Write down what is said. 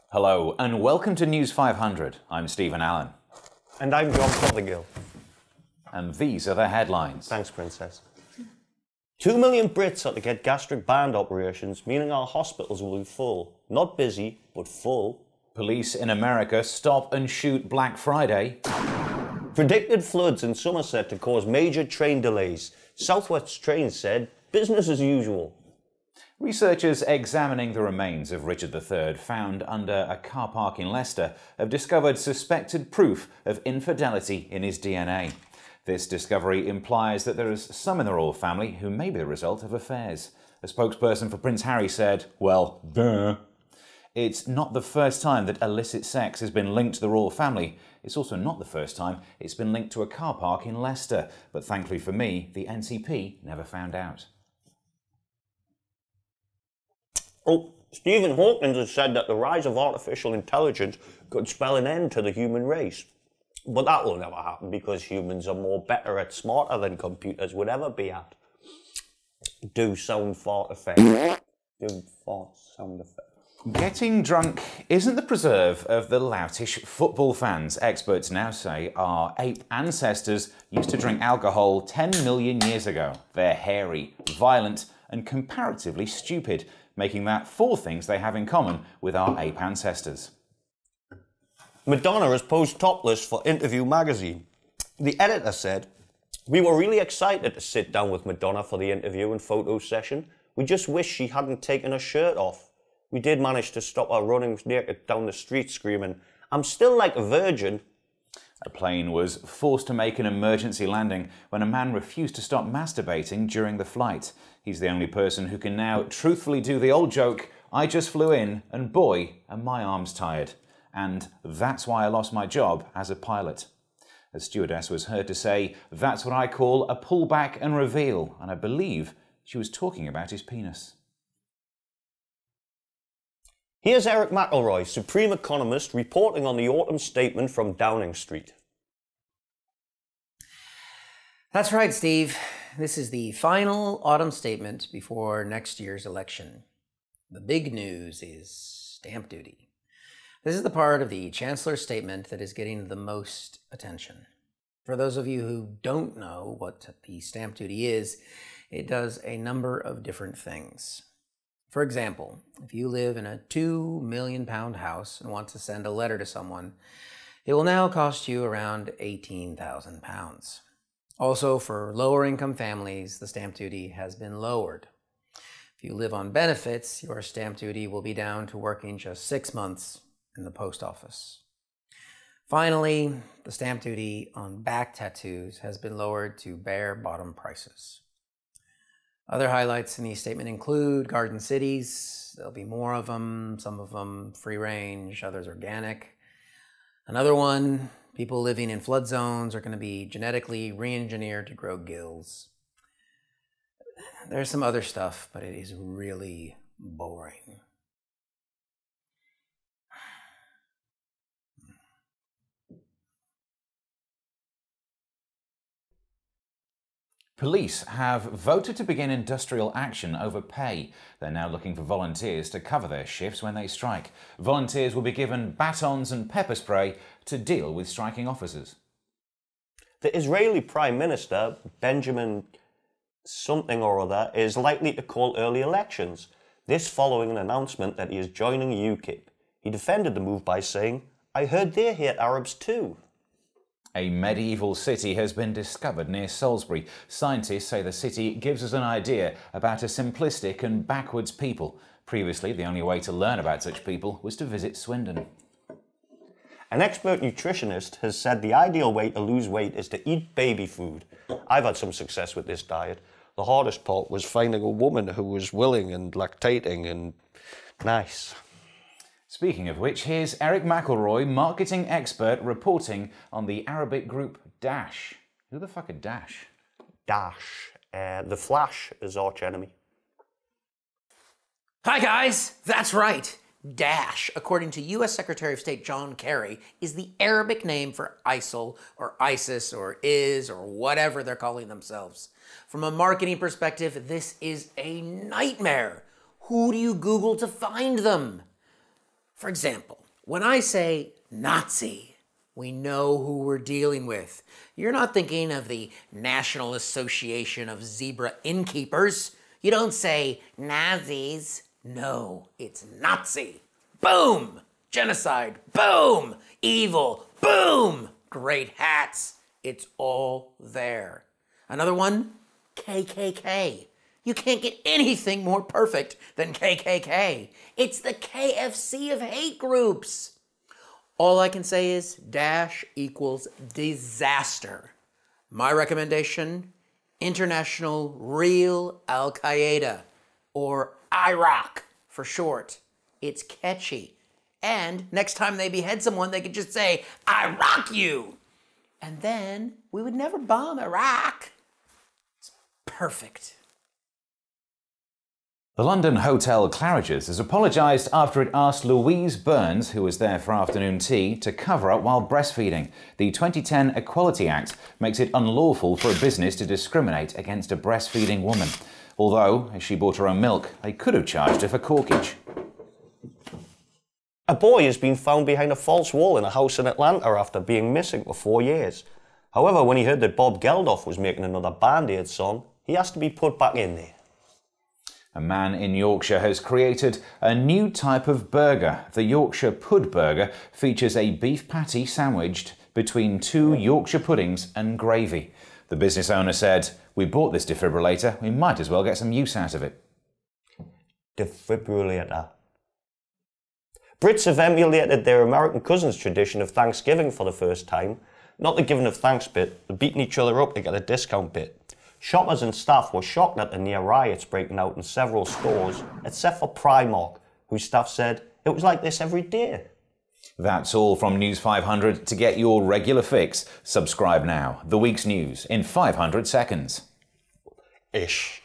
Hello and welcome to News 500. I'm Stephen Allen. And I'm John Fothergill. And these are the headlines. Thanks, Princess. 2 million Brits are to get gastric band operations, meaning our hospitals will be full. Not busy, but full. Police in America stop and shoot Black Friday. Predicted floods in Somerset to cause major train delays. Southwest Trains said, business as usual. Researchers examining the remains of Richard III found under a car park in Leicester have discovered suspected proof of infidelity in his DNA. This discovery implies that there is some in the royal family who may be the result of affairs. A spokesperson for Prince Harry said, well, duh. It's not the first time that illicit sex has been linked to the royal family. It's also not the first time it's been linked to a car park in Leicester. But thankfully for me, the NCP never found out. Oh, Stephen Hawking has said that the rise of artificial intelligence could spell an end to the human race. But that will never happen because humans are more better at smarter than computers would ever be at. Do sound fart effect. Do fart sound effect. Getting drunk isn't the preserve of the loutish football fans. Experts now say our ape ancestors used to drink alcohol 10 million years ago. They're hairy, violent, and comparatively stupid, making that 4 things they have in common with our ape ancestors. Madonna has posed topless for Interview magazine. The editor said, "We were really excited to sit down with Madonna for the interview and photo session. We just wish she hadn't taken her shirt off. We did manage to stop her running naked down the street screaming, 'I'm still like a virgin.'" A plane was forced to make an emergency landing when a man refused to stop masturbating during the flight. He's the only person who can now truthfully do the old joke, "I just flew in and boy, are my arms tired." And that's why I lost my job as a pilot. A stewardess was heard to say, "That's what I call a pullback and reveal," and I believe she was talking about his penis. Here's Eric McElroy, Supreme Economist, reporting on the autumn statement from Downing Street. That's right, Steve. This is the final autumn statement before next year's election. The big news is stamp duty. This is the part of the Chancellor's statement that is getting the most attention. For those of you who don't know what the stamp duty is, it does a number of different things. For example, if you live in a £2 million house and want to send a letter to someone, it will now cost you around £18,000. Also, for lower income families, the stamp duty has been lowered. If you live on benefits, your stamp duty will be down to working just 6 months in the post office. Finally, the stamp duty on back tattoos has been lowered to bare bottom prices. Other highlights in the statement include garden cities. There'll be more of them, some of them free range, others organic. Another one, people living in flood zones are going to be genetically re-engineered to grow gills. There's some other stuff, but it is really boring. Police have voted to begin industrial action over pay. They're now looking for volunteers to cover their shifts when they strike. Volunteers will be given batons and pepper spray to deal with striking officers. The Israeli Prime Minister, Benjamin something or other, is likely to call early elections. This following an announcement that he is joining UKIP. He defended the move by saying, "I heard they hate Arabs too." A medieval city has been discovered near Salisbury. Scientists say the city gives us an idea about a simplistic and backwards people. Previously, the only way to learn about such people was to visit Swindon. An expert nutritionist has said the ideal way to lose weight is to eat baby food. I've had some success with this diet. The hardest part was finding a woman who was willing and lactating and nice. Speaking of which, here's Eric McElroy, marketing expert, reporting on the Arabic group Dash. Who the fuck are Dash? Dash. The Flash is arch enemy. Hi guys, that's right. Daesh, according to U.S. Secretary of State John Kerry, is the Arabic name for ISIL or ISIS or IS or whatever they're calling themselves. From a marketing perspective, this is a nightmare. Who do you Google to find them? For example, when I say Nazi, we know who we're dealing with. You're not thinking of the National Association of Zebra Innkeepers. You don't say Nazis. No, it's Nazi. Boom! Genocide. Boom! Evil. Boom! Great hats. It's all there. Another one, KKK. You can't get anything more perfect than KKK. It's the KFC of hate groups. All I can say is dash equals disaster. My recommendation, International Real Al-Qaeda, or IROC for short. It's catchy. And next time they behead someone, they could just say, I rock you. And then we would never bomb Iraq. It's perfect. The London Hotel Claridge's has apologised after it asked Louise Burns, who was there for afternoon tea, to cover up while breastfeeding. The 2010 Equality Act makes it unlawful for a business to discriminate against a breastfeeding woman. Although, as she bought her own milk, they could have charged her for corkage. A boy has been found behind a false wall in a house in Atlanta after being missing for 4 years. However, when he heard that Bob Geldof was making another Band-Aid song, he asked to be put back in there. A man in Yorkshire has created a new type of burger. The Yorkshire Pud Burger features a beef patty sandwiched between 2 Yorkshire puddings and gravy. The business owner said, "We bought this defibrillator, we might as well get some use out of it." Defibrillator. Brits have emulated their American cousins' tradition of Thanksgiving for the first time. Not the giving of thanks bit, the beating each other up to get a discount bit. Shoppers and staff were shocked at the near riots breaking out in several stores, except for Primark, whose staff said it was like this every day. That's all from News 500. To get your regular fix, subscribe now. The week's news in 500 seconds. Ish.